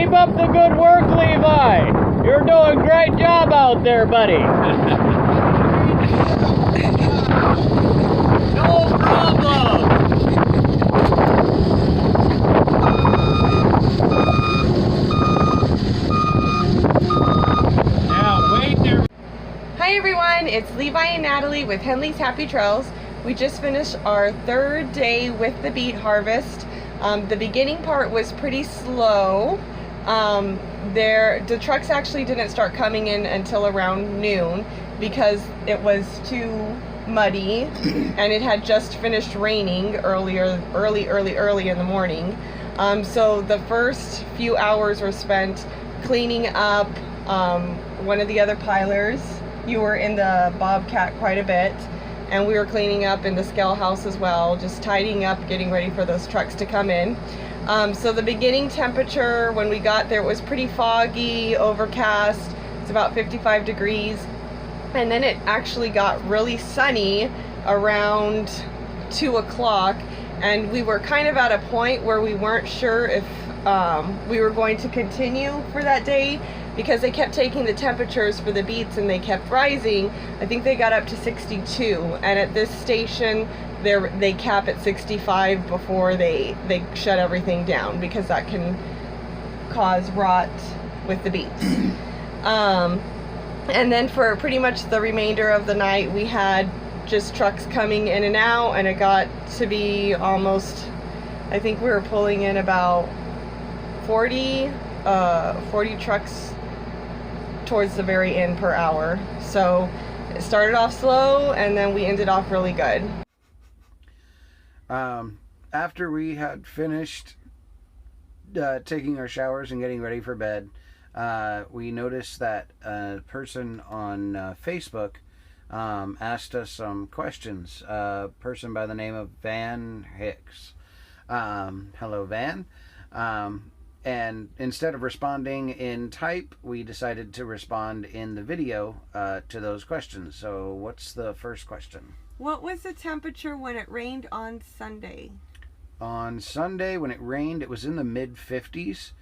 Keep up the good work, Levi. You're doing a great job out there, buddy. No problem. Now, wait there. Hi everyone, it's Levi and Natalie with Henley's Happy Trails. We just finished our third day with the beet harvest. The beginning part was pretty slow. The trucks actually didn't start coming in until around noon because it was too muddy and it had just finished raining early in the morning. So the first few hours were spent cleaning up one of the other pilers. You were in the Bobcat quite a bit, and we were cleaning up in the scale house as well, just tidying up, getting ready for those trucks to come in. So the beginning temperature when we got there was pretty foggy, overcast. It's about 55 degrees. And then it actually got really sunny around 2 o'clock. And we were kind of at a point where we weren't sure if we were going to continue for that day, because they kept taking the temperatures for the beets and they kept rising. I think they got up to 62, and at this station they cap at 65 before they shut everything down, because that can cause rot with the beets. And then for pretty much the remainder of the night we had just trucks coming in and out, and it got to be almost, I think we were pulling in about 40 trucks towards the very end per hour. So it started off slow and then we ended off really good. After we had finished taking our showers and getting ready for bed, we noticed that a person on Facebook asked us some questions. A person by the name of Van Hicks. Hello, Van. And instead of responding in type, we decided to respond in the video to those questions. So what's the first question? What was the temperature when it rained on Sunday? On Sunday, when it rained, it was in the mid-50s.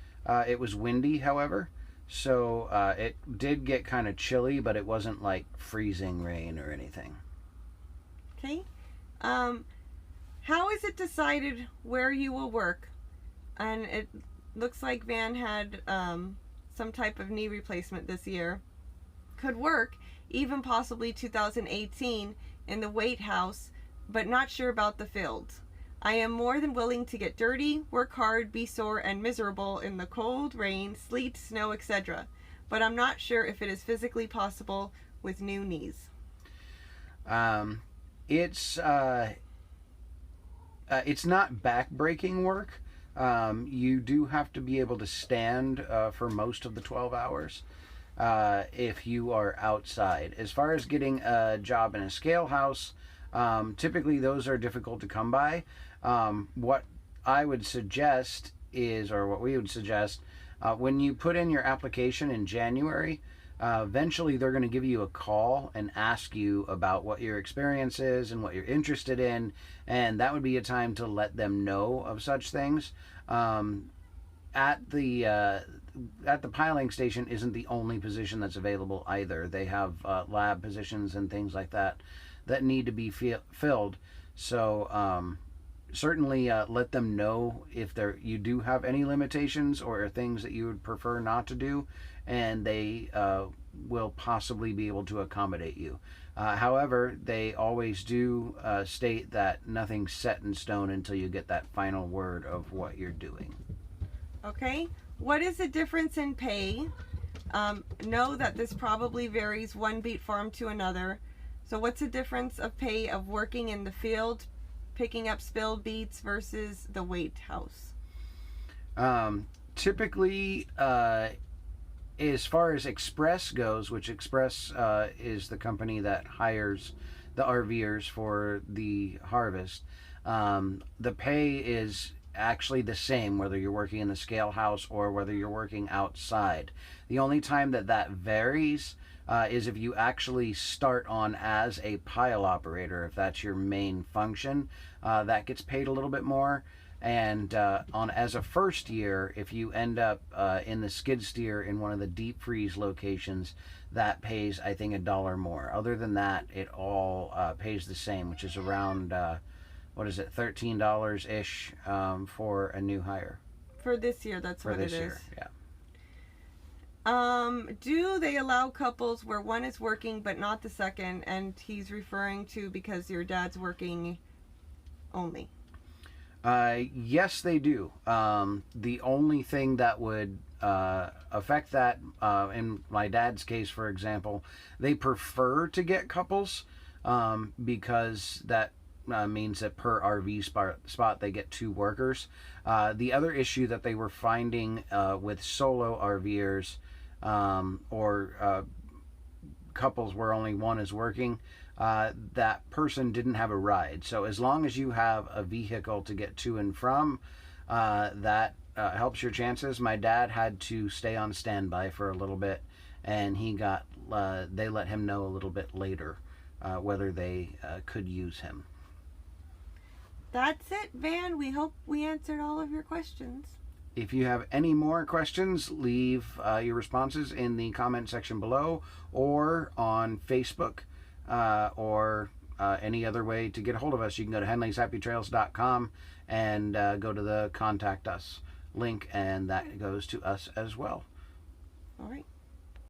It was windy, however. So it did get kind of chilly, but it wasn't like freezing rain or anything. Okay. How is it decided where you will work? And it looks like Van had some type of knee replacement this year. Could work, even possibly 2018, in the weight house, but not sure about the field. I am more than willing to get dirty, work hard, be sore and miserable in the cold, rain, sleet, snow, etc. But I'm not sure if it is physically possible with new knees. It's not back-breaking work. You do have to be able to stand for most of the 12 hours if you are outside. As far as getting a job in a scale house, typically those are difficult to come by. What I would suggest is, or what we would suggest, when you put in your application in January, eventually they're going to give you a call and ask you about what your experience is and what you're interested in, and that would be a time to let them know of such things. At the piling station isn't the only position that's available either. They have lab positions and things like that that need to be filled. So certainly let them know if you do have any limitations or things that you would prefer not to do, and they will possibly be able to accommodate you. However, they always do state that nothing's set in stone until you get that final word of what you're doing. Okay, what is the difference in pay? Know that this probably varies one beet farm to another. So what's the difference of pay of working in the field, picking up spilled beets versus the weight house? Typically, as far as Express goes, which Express is the company that hires the RVers for the harvest, the pay is actually the same whether you're working in the scale house or whether you're working outside. The only time that varies is if you actually start on as a pile operator. If that's your main function, that gets paid a little bit more. And as a first year, if you end up in the skid steer in one of the deep freeze locations, that pays, I think, $1 more. Other than that, it all pays the same, which is around what is it, $13 ish for a new hire. For this year, that's what it is. For this year, yeah. Do they allow couples where one is working but not the second, and he's referring to because your dad's working only? Yes, they do. The only thing that would affect that, in my dad's case, for example, they prefer to get couples because that means that per RV spot they get 2 workers. The other issue that they were finding with solo RVers or couples where only one is working, that person didn't have a ride. So as long as you have a vehicle to get to and from, that helps your chances. My dad had to stay on standby for a little bit, and they let him know a little bit later whether they could use him. That's it, Van. We hope we answered all of your questions. If you have any more questions, leave your responses in the comment section below or on Facebook or any other way to get a hold of us. You can go to henleyshappytrails.com and go to the Contact Us link, and that goes to us as well. All right.